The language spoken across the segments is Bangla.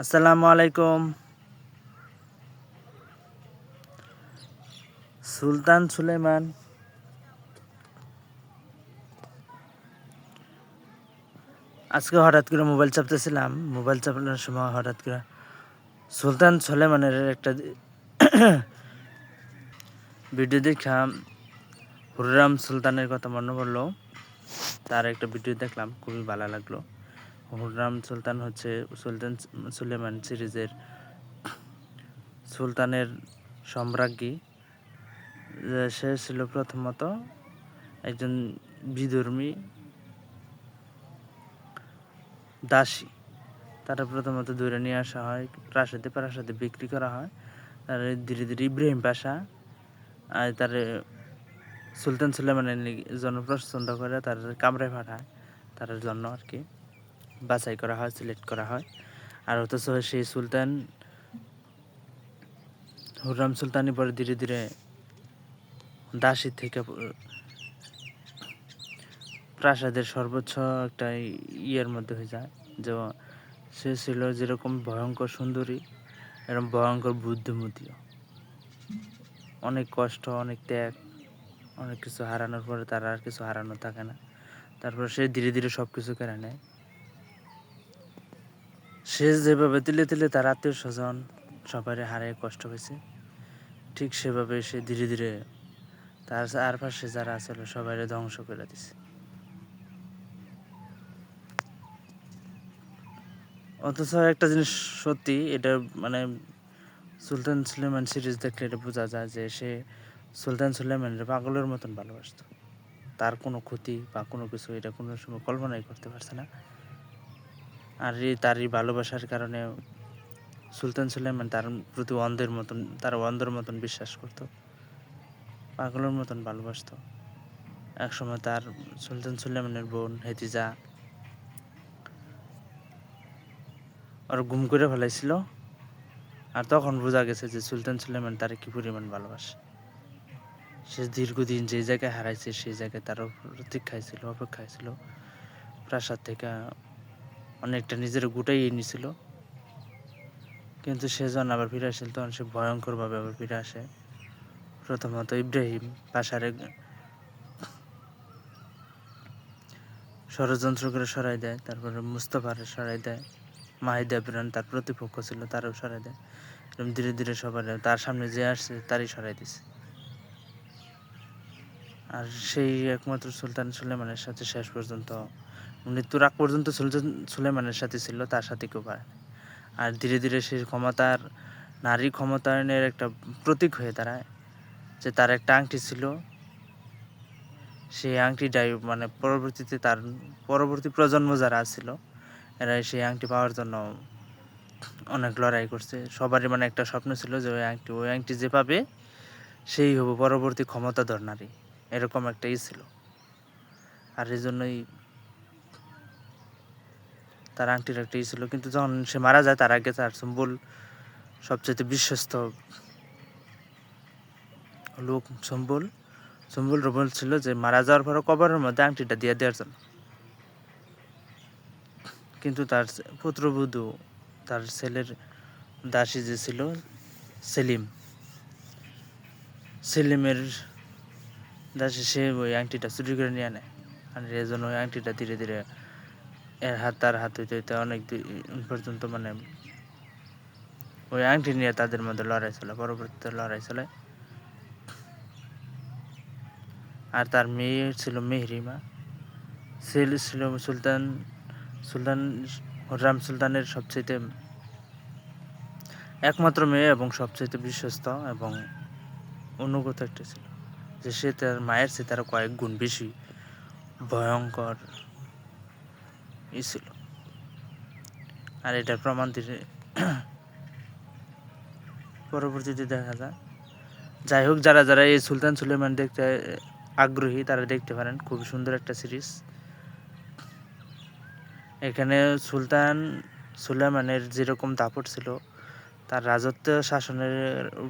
আসসালামু আলাইকুম। সুলতান সুলেমান আজকে হঠাৎ করে মোবাইল চাপতেছিলাম। মোবাইল চাপানোর সময় হঠাৎ করে সুলতান সুলেমানের একটা ভিডিও দেখলাম। হুররাম সুলতানের কথা মনে পড়লো। তার একটা ভিডিও দেখলাম, খুবই ভালো লাগলো। হুররাম সুলতান হচ্ছে সুলতান সুলেমান সিরিজের সুলতানের সম্রাজ্ঞী। সে ছিল প্রথমত একজন বিধর্মী দাসী। তারা প্রথমত ধরে নিয়ে আসা হয়, প্রাসাদে বিক্রি করা হয়। তার ধীরে ধীরে ইব্রাহিম পাশা আর তার সুলতান সুলেমানের জন্য পছন্দ করে তার কামরায় পাঠায়, তার জন্য আর কি বাছাই করা হয়, সিলেক্ট করা হয়। আর অথচ সেই সুলতান হুররাম সুলতানি পরে ধীরে ধীরে দাসী থেকে প্রাসাদের সর্বোচ্চ একটা ইয়ের মধ্যে হয়ে যায়। যে সে ছিল যেরকম ভয়ঙ্কর সুন্দরী, এরকম ভয়ঙ্কর বুদ্ধিমতীও। অনেক কষ্ট, অনেক ত্যাগ, অনেক কিছু হারানোর পরে তার আর কিছু হারানো থাকে না। তারপর সে ধীরে ধীরে সব কিছু কেড়ে নেয়। সে যেভাবে তিলে তিলে তার আত্মীয় স্বজন সবাই হারিয়ে কষ্ট হয়েছে, ঠিক সেভাবে সে ধীরে ধীরে তার আরপাশে যারা আছিল সবাই ধ্বংস করে দিছে। অথচ একটা জিনিস সত্যি, এটা মানে সুলতান সুলেমান সিরিজ দেখলে এটা বোঝা যায় যে সে সুলতান সুলেমানের পাগলের মতন ভালোবাসত। তার কোনো ক্ষতি বা কোনো কিছু এটা কোনো সময় কল্পনাই করতে পারছে না। আর তার এই ভালোবাসার কারণে সুলতান সুলেমান তার প্রতি অন্ধের মতন বিশ্বাস করত, পাগলের মতন ভালোবাসত। একসময় তার সুলতান সুলেমানের বোন হেতিজা আর গুম করে ফেলাইছিল। আর তখন বোঝা গেছে যে সুলতান সুলেমান তার কি পরিমাণ ভালোবাসে। সে দীর্ঘদিন যে জায়গায় হারাইছে সেই জায়গায় তার প্রতীক্ষায় ছিল, অপেক্ষায় ছিল। প্রাসাদ থেকে অনেকটা নিজের গুটাইয়ে নিছিল, কিন্তু সে যখন আবার ফিরে আসছিল তখন সে ভয়ঙ্করভাবে আবার ফিরে আসে। প্রথমত ইব্রাহিম পাশারে ষড়যন্ত্র করে সরাই দেয়, তারপরে মুস্তফারে সরাই দেয়, মাহিদা বিরান তার প্রতিপক্ষ ছিল তারও সরাই দেয়। এরকম ধীরে ধীরে সবার তার সামনে যে আসছে তারই সরাই দিছে। আর সেই একমাত্র সুলতান সুলেমানের সাথে শেষ পর্যন্ত মৃত্যুর আগ পর্যন্ত সুলতান সুলেমানের সাথে ছিল, তার সাথে কেউ পারে। আর ধীরে ধীরে সে নারী ক্ষমতায়নের একটা প্রতীক হয়ে দাঁড়ায়। যে তার একটা আংটি ছিল, সেই আংটিটাই মানে পরবর্তীতে তার পরবর্তী প্রজন্ম যারা ছিল এরা সেই আংটি পাওয়ার জন্য অনেক লড়াই করছে। সবারই মানে একটা স্বপ্ন ছিল যে ওই আংটি যে পাবে সেই হবে পরবর্তী ক্ষমতাধর নারী, এরকম একটা ছিল। আর এই জন্যই তার আংটির একটা ছিল। কিন্তু যখন সে মারা যায় তার আগে তার সবচেয়ে বিশ্বস্ত লোক সম্বল বলছিল যে মারা যাওয়ার পর কবরের মধ্যে আংটিটা দিয়ে দেওয়ার জন্য। কিন্তু তার পুত্রবধূ, তার ছেলের দাসী যে ছিল সেলিমের দাসী, সে ওই আংটিটা চুরি করে নিয়ে নেয়। আর এই জন্য ওই আংটিটা ধীরে ধীরে তার হাত হইতে হইতে অনেক পর্যন্ত মানে ওই আংটি নিয়ে তাদের মধ্যে লড়াই চলে, পরবর্তীতে লড়াই চলে। আর তার মেয়ে ছিল মেহরিমা। ছেলে ছিল সুলতান হুররাম সুলতানের সবচেয়ে একমাত্র মেয়ে এবং সবচেয়ে বিশ্বস্ত এবং অনুগত একটা ছিল। যে সে তার মায়ের চেয়ে তার কয়েক গুণ বেশি ভয়ঙ্কর ছিল। আর এটার প্রমাণ পরবর্তীতে দেখা যায়। যাই হোক, যারা যারা এই সুলতান সুলেমান দেখতে আগ্রহী তারা দেখতে পারেন, খুব সুন্দর একটা সিরিজ। এখানে সুলতান সুলেমানের যেরকম দাপট ছিল, তার রাজত্ব শাসনের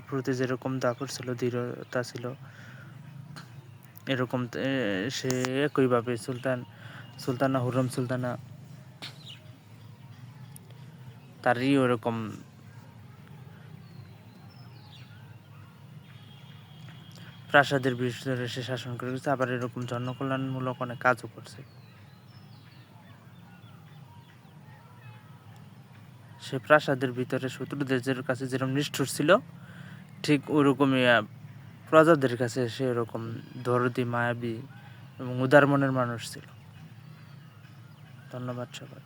প্রতি যেরকম দাপট ছিল, দৃঢ়তা ছিল, এরকম সে একইভাবে সুলতানা হুররাম সুলতানা তারই ওরকম প্রাসাদের ভিতরে সে শাসন করে গেছে, আবার এরকম জনকল্যাণমূলক অনেক কাজও করছে। সে প্রাসাদের ভিতরে শত্রুদের কাছে যেরকম নিষ্ঠুর ছিল, ঠিক ওরকমই প্রজাদের কাছে সে ওরকম দরদি, মায়াবী এবং উদার মনের মানুষ ছিল। ধন্যবাদ সবাই।